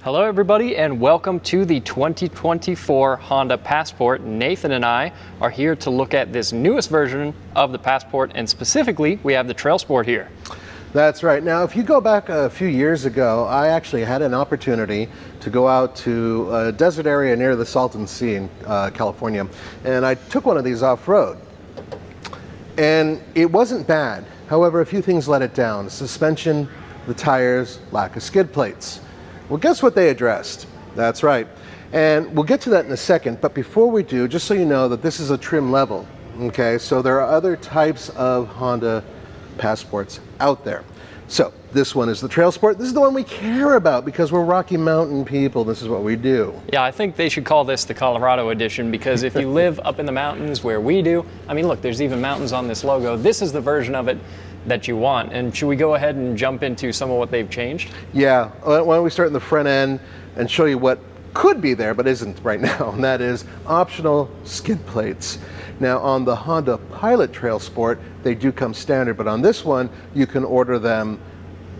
Hello everybody and welcome to the 2024 Honda Passport. Nathan and I are here to look at this newest version of the Passport, and specifically we have the TrailSport here. That's right. Now if you go back a few years ago, I actually had an opportunity to go out to a desert area near the Salton Sea in California, and I took one of these off-road. And it wasn't bad. However, a few things let it down. The suspension, the tires, lack of skid plates. Well, guess what they addressed? That's right. And we'll get to that in a second, but before we do, just so you know that this is a trim level, okay? So there are other types of Honda Passports out there. So this one is the TrailSport. This is the one we care about because we're Rocky Mountain people. This is what we do. Yeah, I think they should call this the Colorado edition, because if you live up in the mountains where we do, I mean, look, there's even mountains on this logo. This is the version of it that you want. And should we go ahead and jump into some of what they've changed? Yeah, why don't we start in the front end and show you what could be there but isn't right now, and that is optional skid plates. Now on the Honda Pilot TrailSport, they do come standard, but on this one you can order them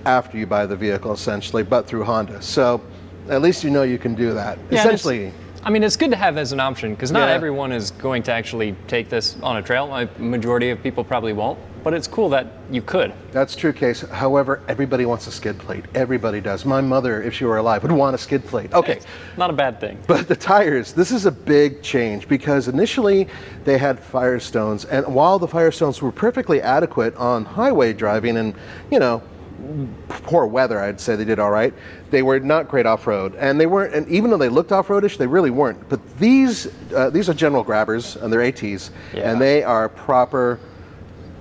after you buy the vehicle essentially, but through Honda. So at least you know you can do that. Yeah, essentially. I mean, it's good to have as an option, because not everyone is going to actually take this on a trail. A majority of people probably won't, but it's cool that you could. That's true, Case. However, everybody wants a skid plate. Everybody does. My mother, if she were alive, would want a skid plate. Okay. It's not a bad thing. But the tires, this is a big change, because initially they had Firestones, and while the Firestones were perfectly adequate on highway driving and, you know, poor weather, I'd say they did all right. They were not great off-road, and they weren't. And even though they looked off-roadish, they really weren't. But these are general grabbers, and they're ATs, and they are proper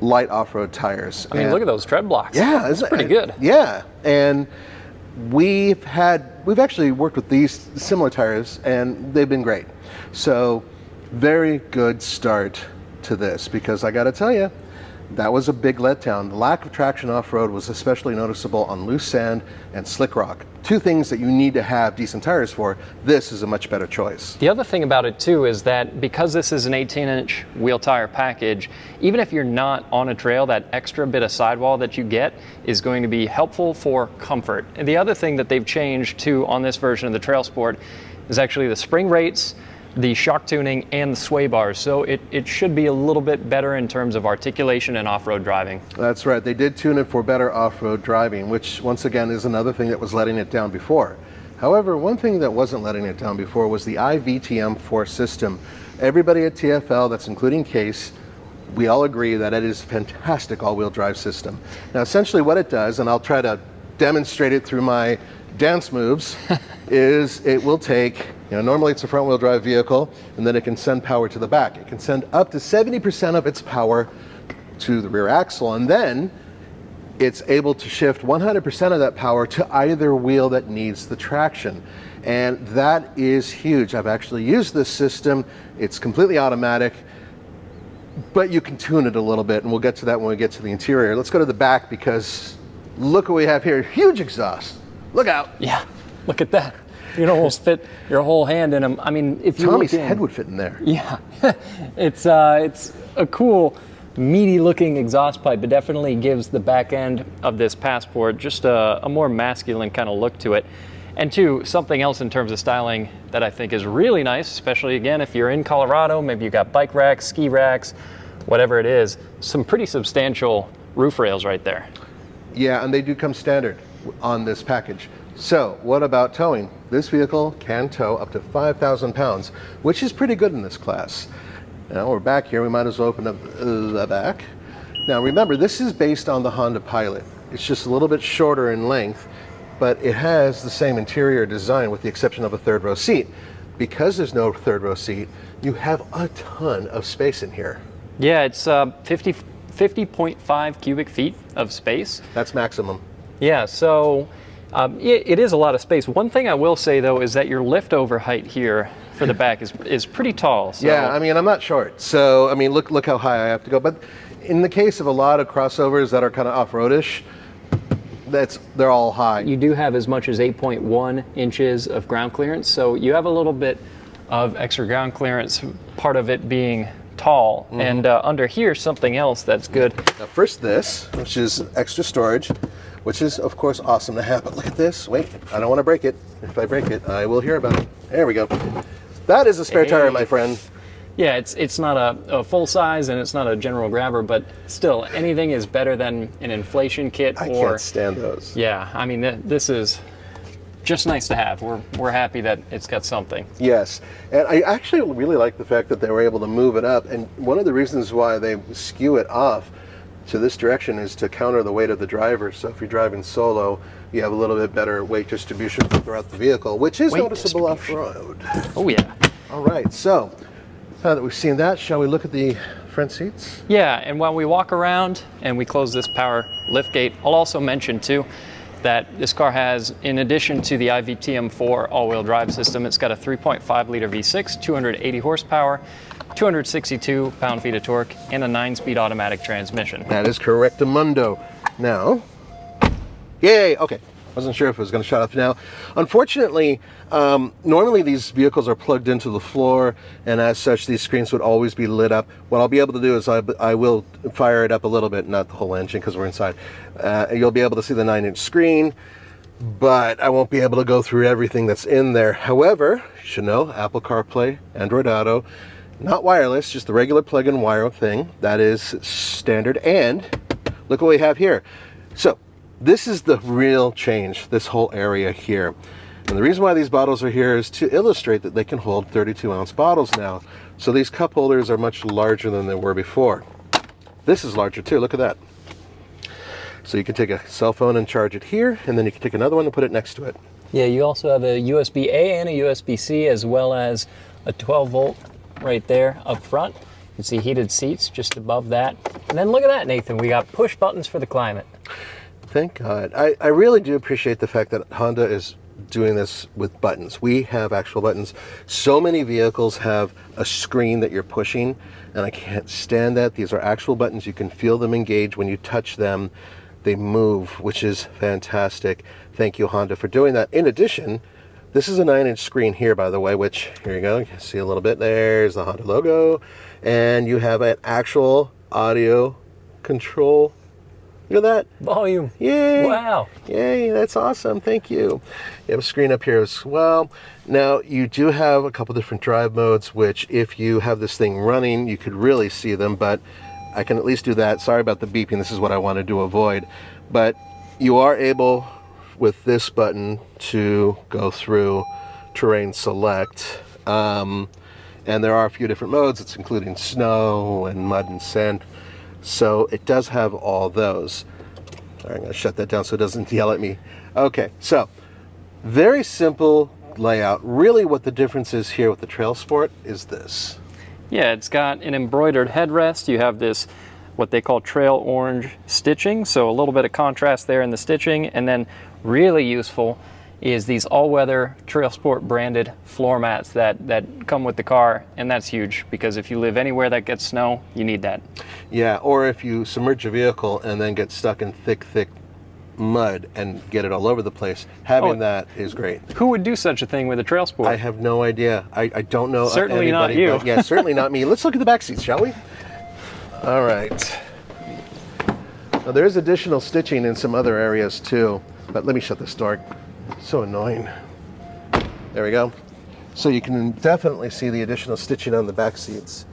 light off-road tires. I mean, look at those tread blocks. Yeah, it's pretty good. Yeah, and we've actually worked with these similar tires, and they've been great. So, very good start to this, because I got to tell you, that was a big letdown. The lack of traction off-road was especially noticeable on loose sand and slick rock. Two things that you need to have decent tires for. This is a much better choice. The other thing about it too is that because this is an 18-inch wheel tire package, even if you're not on a trail, that extra bit of sidewall that you get is going to be helpful for comfort. And the other thing that they've changed too on this version of the TrailSport is actually the spring rates, the shock tuning, and the sway bars. So it should be a little bit better in terms of articulation and off-road driving. That's right. They did tune it for better off-road driving, which once again is another thing that was letting it down before. However, one thing that wasn't letting it down before was the iVTM4 system. Everybody at TFL, that's including Case, we all agree that it is a fantastic all-wheel drive system. Now essentially what it does, and I'll try to demonstrate it through my dance moves, is it will take, you know, normally it's a front wheel drive vehicle, and then it can send power to the back. It can send up to 70% of its power to the rear axle, and then it's able to shift 100% of that power to either wheel that needs the traction. And that is huge. I've actually used this system. It's completely automatic, but you can tune it a little bit, and we'll get to that when we get to the interior. Let's go to the back, because look what we have here. Huge exhaust. Look out. Yeah, look at that. You can almost fit your whole hand in them. I mean, if you Tommy's head would fit in there. Yeah, it's a cool, meaty looking exhaust pipe. It definitely gives the back end of this Passport just a more masculine kind of look to it. And two, something else in terms of styling that I think is really nice, especially again, if you're in Colorado, maybe you've got bike racks, ski racks, whatever it is, some pretty substantial roof rails right there. Yeah, and they do come standard on this package. So what about towing? This vehicle can tow up to 5,000 pounds, which is pretty good in this class. Now we're back here, we might as well open up the back. Now remember, this is based on the Honda Pilot. It's just a little bit shorter in length, but it has the same interior design with the exception of a third row seat. Because there's no third row seat, you have a ton of space in here. Yeah, it's 50.5 cubic feet of space. That's maximum. Yeah, so it is a lot of space. One thing I will say though is that your liftover height here for the back is pretty tall. So. Yeah, I mean, I'm not short, so I mean, look how high I have to go. But in the case of a lot of crossovers that are kind of off-roadish, they're all high. You do have as much as 8.1 inches of ground clearance, so you have a little bit of extra ground clearance, part of it being tall. And under here, something else that's good. Now first this, which is extra storage. which is of course awesome to have. But look at this. Wait, I don't want to break it. If I break it, I will hear about it. There we go. That is a spare tire, my friend. Yeah, it's not a full size and it's not a general grabber, but still, anything is better than an inflation kit. I can't stand those. Yeah, I mean, this is just nice to have. We're happy that it's got something. Yes, and I actually really like the fact that they were able to move it up, and one of the reasons why they skew it off to this direction is to counter the weight of the driver. So if you're driving solo, you have a little bit better weight distribution throughout the vehicle, which is noticeable off-road. Oh yeah. All right, so now that we've seen that, shall we look at the front seats? Yeah, and while we walk around and we close this power lift gate, I'll also mention too that this car has, in addition to the IVTM4 all-wheel drive system, it's got a 3.5 liter V6, 280 horsepower, 262 pound-feet of torque, and a 9-speed automatic transmission. That is correctamundo. Now, yay, okay. Wasn't sure if it was going to shut off now. Unfortunately, normally these vehicles are plugged into the floor, and as such, these screens would always be lit up. What I'll be able to do is I will fire it up a little bit, not the whole engine because we're inside. You'll be able to see the 9-inch screen, but I won't be able to go through everything that's in there. However, you should know, Apple CarPlay, Android Auto, not wireless, just the regular plug-in wire thing. That is standard, and look what we have here. So, this is the real change, this whole area here. And the reason why these bottles are here is to illustrate that they can hold 32-ounce bottles now. So these cup holders are much larger than they were before. This is larger too, look at that. So you can take a cell phone and charge it here, and then you can take another one and put it next to it. Yeah, you also have a USB-A and a USB-C, as well as a 12-volt right there up front. You can see heated seats just above that. And then look at that, Nathan, we got push buttons for the climate. Thank God. I really do appreciate the fact that Honda is doing this with buttons. We have actual buttons. So many vehicles have a screen that you're pushing, and I can't stand that. These are actual buttons. You can feel them engage. When you touch them, they move, which is fantastic. Thank you, Honda, for doing that. In addition, this is a 9-inch screen here, by the way, which, here you go, you can see a little bit. There's the Honda logo. And you have an actual audio control. Look at that. Volume. Yay. Wow. Yay, that's awesome. Thank you. You have a screen up here as well. Now, you do have a couple different drive modes, which if you have this thing running, you could really see them, but I can at least do that. Sorry about the beeping. This is what I wanted to avoid. But you are able, with this button, to go through terrain select. And there are a few different modes. It's including snow and mud and sand. So it does have all those. All right, I'm going to shut that down so it doesn't yell at me. Okay, so very simple layout. Really what the difference is here with the TrailSport is this. Yeah, it's got an embroidered headrest. You have this, what they call trail orange stitching, so a little bit of contrast there in the stitching, and then really useful is these all-weather TrailSport branded floor mats that come with the car, and that's huge because if you live anywhere that gets snow, you need that. Yeah, or if you submerge your vehicle and then get stuck in thick mud and get it all over the place, having that is great. Who would do such a thing with a TrailSport? I have no idea. I don't know certainly anybody. Not you. But yeah, certainly not me. Let's look at the back seats, shall we? All right. Now there is additional stitching in some other areas too, but let me shut this door. So annoying. There we go. So you can definitely see the additional stitching on the back seats.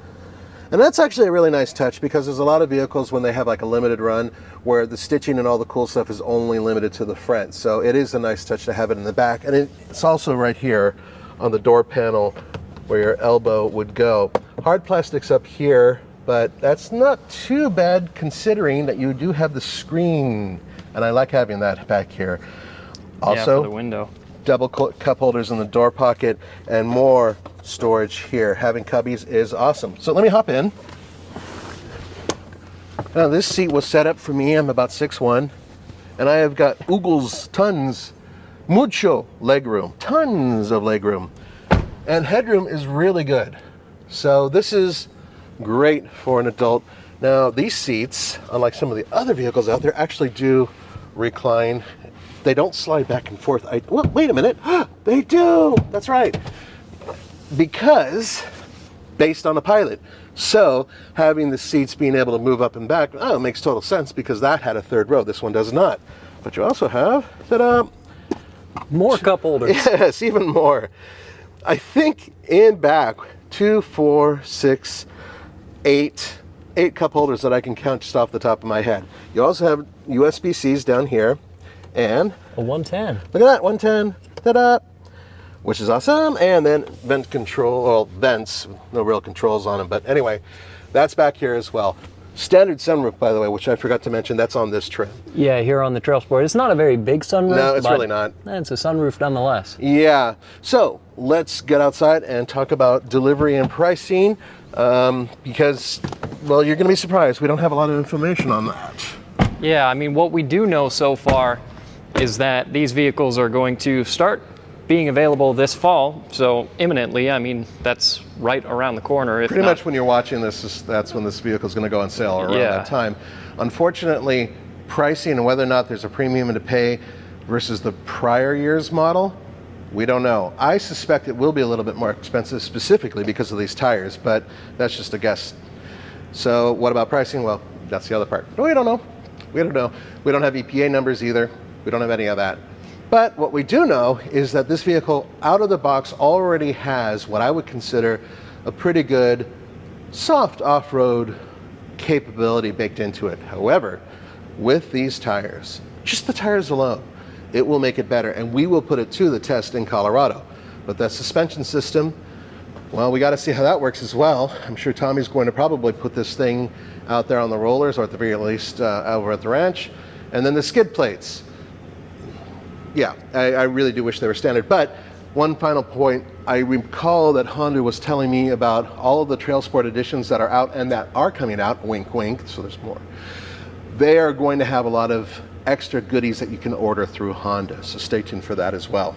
And that's actually a really nice touch because there's a lot of vehicles when they have like a limited run where the stitching and all the cool stuff is only limited to the front. So it is a nice touch to have it in the back. And it's also right here on the door panel where your elbow would go. Hard plastic's up here, but that's not too bad considering that you do have the screen. And I like having that back here. Also, yeah, for the window. Double cup holders in the door pocket and more storage here. Having cubbies is awesome. So let me hop in. Now this seat was set up for me. I'm about 6'1", and I have got tons, mucho legroom, tons of legroom, and headroom is really good. So this is great for an adult. Now these seats, unlike some of the other vehicles out there, actually do recline. They don't slide back and forth. Wait a minute. They do. That's right. Because based on the Pilot. So having the seats being able to move up and back, makes total sense because that had a third row. This one does not. But you also have, ta-da, More cup holders. yes, even more. I think in back, 2, 4, 6, 8 cup holders that I can count just off the top of my head. You also have USB-Cs down here, and A 110. look at that, 110, ta-da, which is awesome. And then vent control, well, vents, no real controls on them, but anyway, that's back here as well. Standard sunroof, by the way, which I forgot to mention, that's on this trim. Yeah, here on the TrailSport. It's not a very big sunroof. No, it's but really not. It's a sunroof nonetheless. Yeah, so let's get outside and talk about delivery and pricing, because, well, you're going to be surprised. We don't have a lot of information on that. Yeah, I mean, what we do know so far is that these vehicles are going to start being available this fall, so imminently. I mean, that's right around the corner. If Pretty not, much when you're watching this, that's when this vehicle is going to go on sale, around Yeah. that time. Unfortunately, pricing and whether or not there's a premium to pay versus the prior year's model, we don't know. I suspect it will be a little bit more expensive, specifically because of these tires, but that's just a guess. So what about pricing? Well, that's the other part. We don't know. We don't know. We don't have EPA numbers either. We don't have any of that. But what we do know is that this vehicle out of the box already has what I would consider a pretty good soft off-road capability baked into it. However, with these tires, just the tires alone, it will make it better, and we will put it to the test in Colorado. But that suspension system, well, we got to see how that works as well. I'm sure Tommy's going to probably put this thing out there on the rollers, or at the very least over at the ranch. And then the skid plates. Yeah, I really do wish they were standard. But one final point, I recall that Honda was telling me about all of the TrailSport editions that are out and that are coming out, wink wink, so there's more. They are going to have a lot of extra goodies that you can order through Honda, so stay tuned for that as well.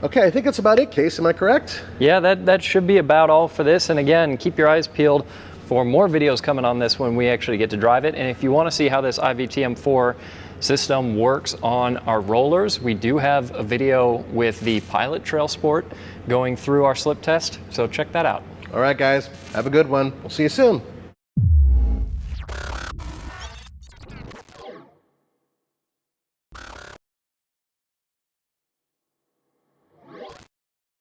Okay, I think that's about it, Case, am I correct? Yeah, that should be about all for this. And again, keep your eyes peeled for more videos coming on this when we actually get to drive it. And if you want to see how this IVTM4 system works on our rollers, we do have a video with the Pilot TrailSport going through our slip test, so check that out. All right, guys, have a good one. We'll see you soon.